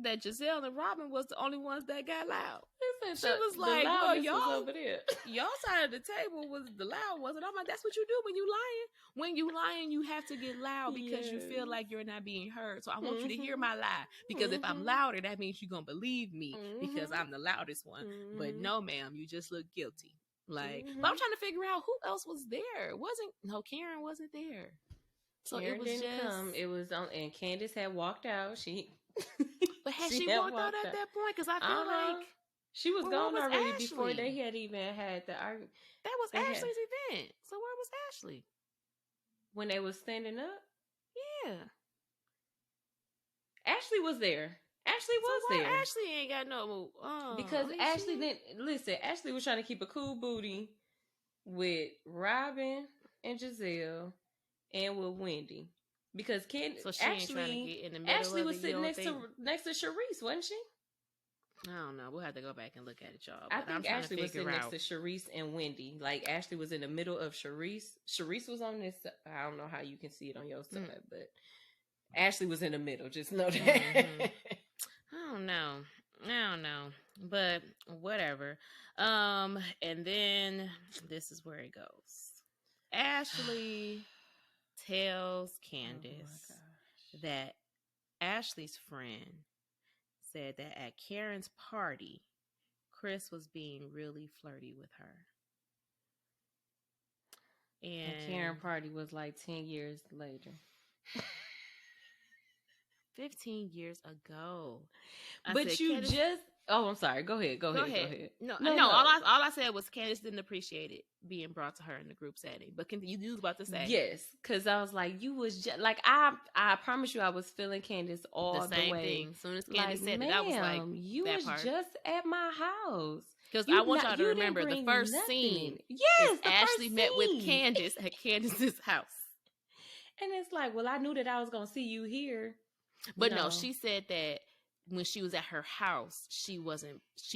that Giselle and Robin was the only ones that got loud. She was like, well, y'all side of the table was the loud ones. And I'm like, that's what you do when you lying. When you lying, you have to get loud because you feel like you're not being heard. So I want you to hear my lie, because if I'm louder, that means you're going to believe me because I'm the loudest one. But no, ma'am, you just look guilty. Like, but I'm trying to figure out who else was there. Karen wasn't there. So Karen it was didn't just come. It was on, and Candace had walked out. But had she walked out at that point? Because I feel like she was gone already before they had even had the argument. That was Ashley's event. So where was Ashley? When they was standing up? Yeah. Ashley was there. Ashley was there. Ashley ain't got no... because Ashley didn't... Listen, Ashley was trying to keep a cool booty with Robin and Giselle and with Wendy. Because Ashley was sitting next to Sharice, wasn't she? I don't know. We'll have to go back and look at it, y'all. I think Ashley was sitting next to Sharice and Wendy. Like, Ashley was in the middle of Sharice. Sharice was on this. I don't know how you can see it on your side, but Ashley was in the middle. Just know that. I don't know. But whatever. And then this is where it goes. Ashley tells Candace that Ashley's friend said that at Karen's party, Chris was being really flirty with her. And Karen party was like 10 years later. 15 years ago. I'm sorry. Go ahead. No. All I said was Candace didn't appreciate it being brought to her in the group setting. But you was about to say. Yes, because I was like, you was just like, I promise you, I was feeling Candace all the way. Thing. As soon as Candace said it, I was like, you was just at my house. Because I want y'all to remember the first scene. Yes, Ashley met with Candace at Candace's house. And it's like, well, I knew that I was going to see you here. But no, she said that when she was at her house, she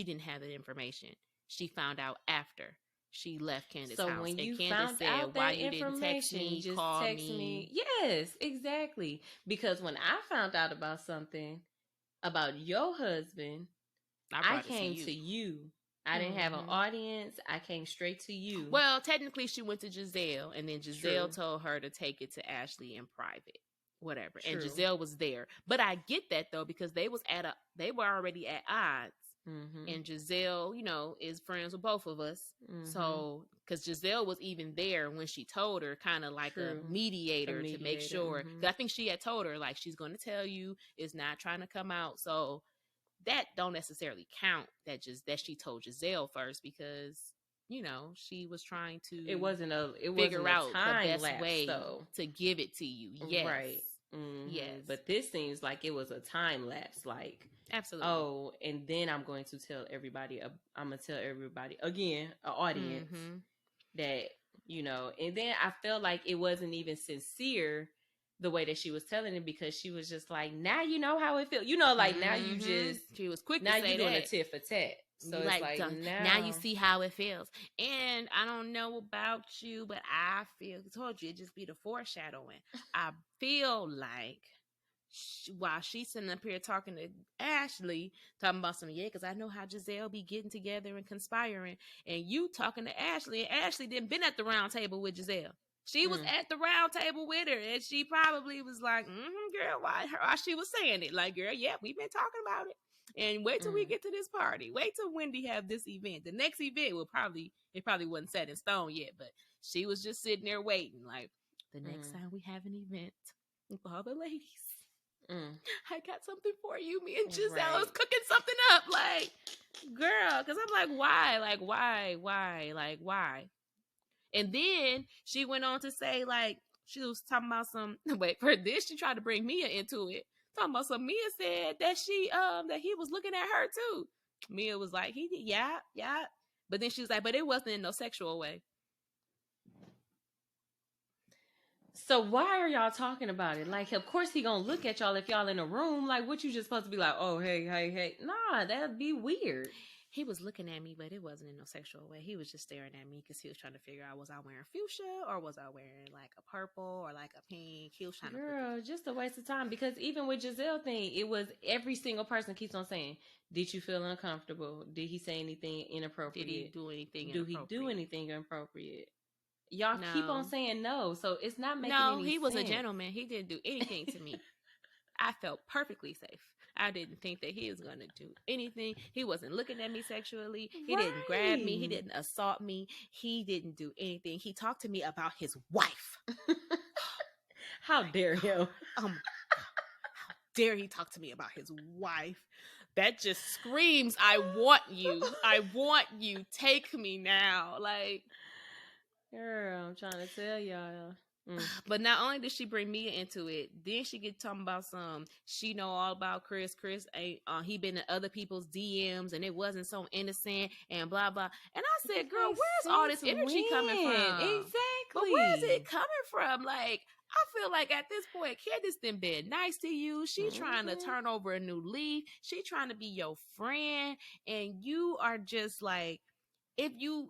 didn't have that information. She found out after she left Candace's So house. when you and Candace found said, out why that you didn't text information, me, just call text me. Yes, exactly. Because when I found out about something about your husband, I brought it came to to you. I didn't have an audience. I came straight to you. Well, technically, she went to Giselle, and then Giselle True. told her to take it to Ashley in private, whatever. True. And Giselle was there, but I get that though, because they were already at odds. And Giselle, is friends with both of us. So, because Giselle was even there when she told her, kind of like a mediator to make sure. Because I think she had told her, like, she's going to tell you, it's not trying to come out. So that don't necessarily count that she told Giselle first, because she was trying to figure out the best way to give it to you. Yes. Right. Yes. But this seems like it was a time lapse. Like, absolutely. Oh, and then I'm going to tell everybody. I'm gonna tell everybody again, an audience that And then I felt like it wasn't even sincere the way that she was telling it, because she was just like, now you know how it feels. Like now you just. She was quick. Now to say you're doing that. a tit for tat. So it's like now you see how it feels. And I don't know about you, but I told you, it just be the foreshadowing. I feel like while she's sitting up here talking to Ashley, talking about because I know how Giselle be getting together and conspiring, and you talking to Ashley, and Ashley didn't been at the round table with Giselle. She was at the round table with her, and she probably was like, girl, why she was saying it. Like, girl, yeah, we've been talking about it. And wait till we get to this party. Wait till Wendy have this event. The next event it probably wasn't set in stone yet, but she was just sitting there waiting. Like, the next time we have an event with all the ladies, I got something for you. Me and Giselle was cooking something up. Like, girl, because I'm like, why? Like, why? Like, why? And then she went on to say, like, she was talking about for this, she tried to bring Mia into it. Talking about Mia said that that he was looking at her too. Mia was like, yeah. But then she was like, but it wasn't in no sexual way. So why are y'all talking about it? Like, of course he gonna look at y'all if y'all in a room. Like, what you just supposed to be like, oh, hey. Nah, that'd be weird. He was looking at me, but it wasn't in no sexual way. He was just staring at me because he was trying to figure out, was I wearing fuchsia or was I wearing like a purple or like a pink? He was trying to just a waste of time, because even with Giselle thing, it was every single person keeps on saying, did you feel uncomfortable? Did he say anything inappropriate? Did he do anything inappropriate? Do he do anything inappropriate? Y'all keep on saying no, so it's not making any sense. No, he was a gentleman. He didn't do anything to me. I felt perfectly safe. I didn't think that he was going to do anything. He wasn't looking at me sexually. He didn't grab me. He didn't assault me. He didn't do anything. He talked to me about his wife. How dare him? How dare he talk to me about his wife? That just screams, I want you. I want you. Take me now. Like, girl, I'm trying to tell y'all. But not only did she bring Mia into it, then she get talking about she know all about Chris. Chris ain't he been in other people's DMs and it wasn't so innocent and blah blah. And I said, girl, where's all this energy coming from? Exactly. But where's it coming from? Like, I feel like at this point, Candace done been nice to you. She trying to turn over a new leaf. She trying to be your friend, and you are just like, if you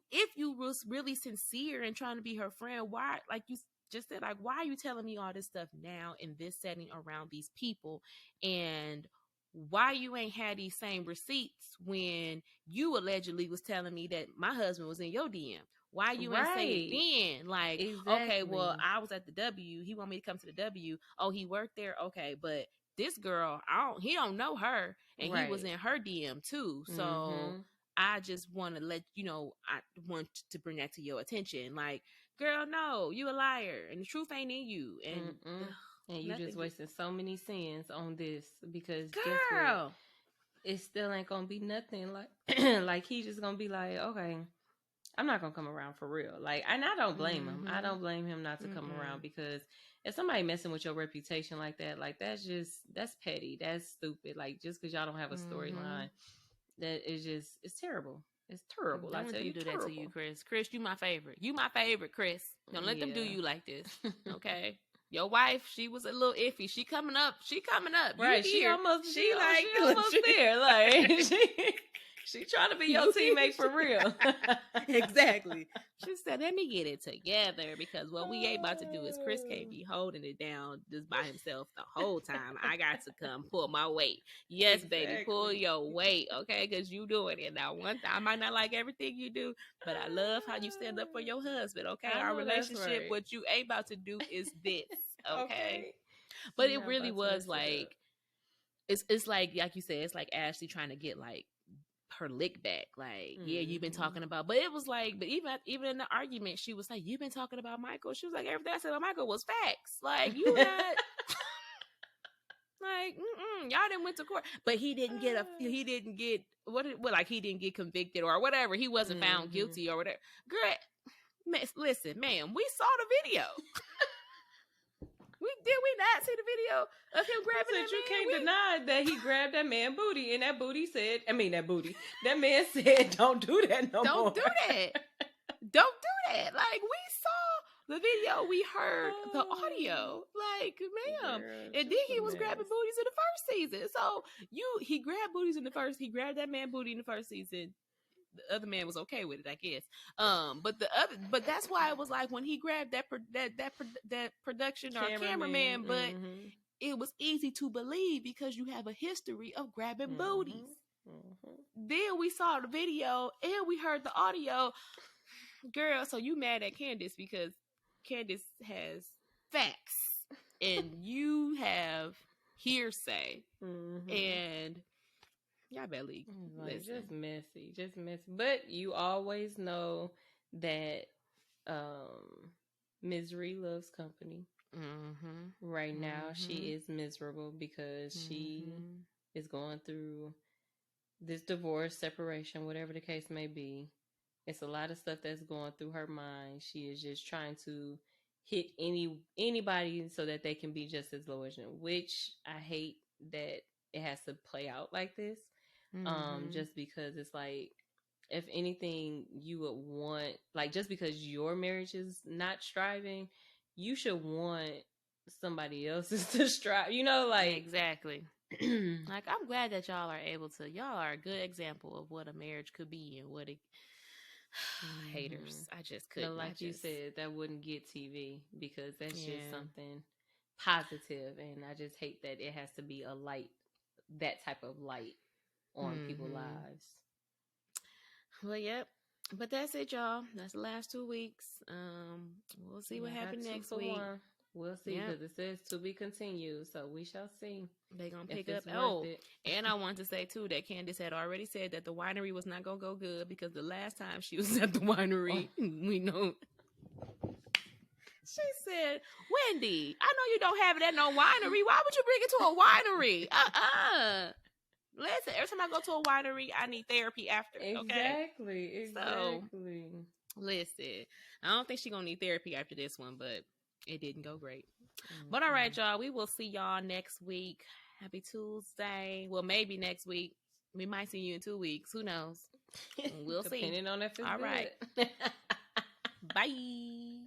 was really sincere and trying to be her friend, why, like you just said, like, why are you telling me all this stuff now in this setting around these people? And why you ain't had these same receipts when you allegedly was telling me that my husband was in your DM? Why you ain't say it then? Like, okay, well, I was at the W. He want me to come to the W. Oh, he worked there? Okay, but this girl, he don't know her, and he was in her DM too. So I just want to I want to bring that to your attention. Like, girl, no, you a liar, and the truth ain't in you. And you just wasting so many sins on this, because girl, guess what? It still ain't gonna be nothing. Like, like he just gonna be like, okay, I'm not gonna come around for real. Like, and I don't blame him. I don't blame him not to come around, because if somebody messing with your reputation like that, like that's petty. That's stupid. Like, just because y'all don't have a storyline, that is just, it's terrible. It's terrible. Don't let them do that to you, Chris. Chris, you my favorite. You my favorite, Chris. Don't let them do you like this. Okay. Your wife, she was a little iffy. She coming up. Right. She almost there. Like, She trying to be your teammate for real. Exactly. She said, let me get it together because what we ain't about to do is Chris can't be holding it down just by himself the whole time. I got to come pull my weight. Yes, baby, pull your weight, okay? Because you doing it. Now, I might not like everything you do, but I love how you stand up for your husband, okay? Our relationship, right. what you ain't about to do is this, okay? But You're it really was like, it's like you said, it's like Ashley trying to get like her lick back, like, yeah, you've been talking about, but it was like, but even in the argument, she was like, you've been talking about Michael. She was like, everything I said about Michael was facts. Like, you not like, y'all didn't went to court, but he didn't get he didn't get convicted or whatever. He wasn't found guilty or whatever. Girl, listen, ma'am, we saw the video. Did we not see the video of him grabbing that man? You can't deny that he grabbed that man booty, and that booty said, that man said, don't do that no more. Don't do that. Don't do that. Like, we saw the video, we heard the audio. Like, ma'am. And then he was grabbing booties in the first season. So he grabbed booties in the first, he grabbed that man booty in the first season. The other man was okay with it, I guess. But that's why it was like when he grabbed that production or cameraman, but it was easy to believe because you have a history of grabbing booties. Then we saw the video and we heard the audio. Girl, so you mad at Candace because Candace has facts and you have hearsay. And y'all better leave. Like, just messy. But you always know that misery loves company. Right now, she is miserable because she is going through this divorce, separation, whatever the case may be. It's a lot of stuff that's going through her mind. She is just trying to hit anybody so that they can be just as low as you, which I hate that it has to play out like this. Just because it's like, if anything, you would want, like, just because your marriage is not striving, you should want somebody else's to strive, like. Exactly. Like, I'm glad that y'all are a good example of what a marriage could be and what it haters. I just couldn't. No, like you said, that wouldn't get TV because that's just something positive, and I just hate that it has to be a light, that type of light on people's lives. Well, yep. But that's it, y'all. That's the last 2 weeks. We'll see what happens next week. We'll see, because it says to be continued, so we shall see. They're going to pick up. And I want to say, too, that Candace had already said that the winery was not going to go good because the last time she was at the winery, we know. She said, Wendy, I know you don't have it at no winery. Why would you bring it to a winery? Listen, every time I go to a winery, I need therapy after. Okay? Exactly. So, listen, I don't think she's going to need therapy after this one, but it didn't go great. But all right, y'all, we will see y'all next week. Happy Tuesday. Well, maybe next week. We might see you in 2 weeks. Who knows? We'll see. Depending on if it's all good. Right. Bye.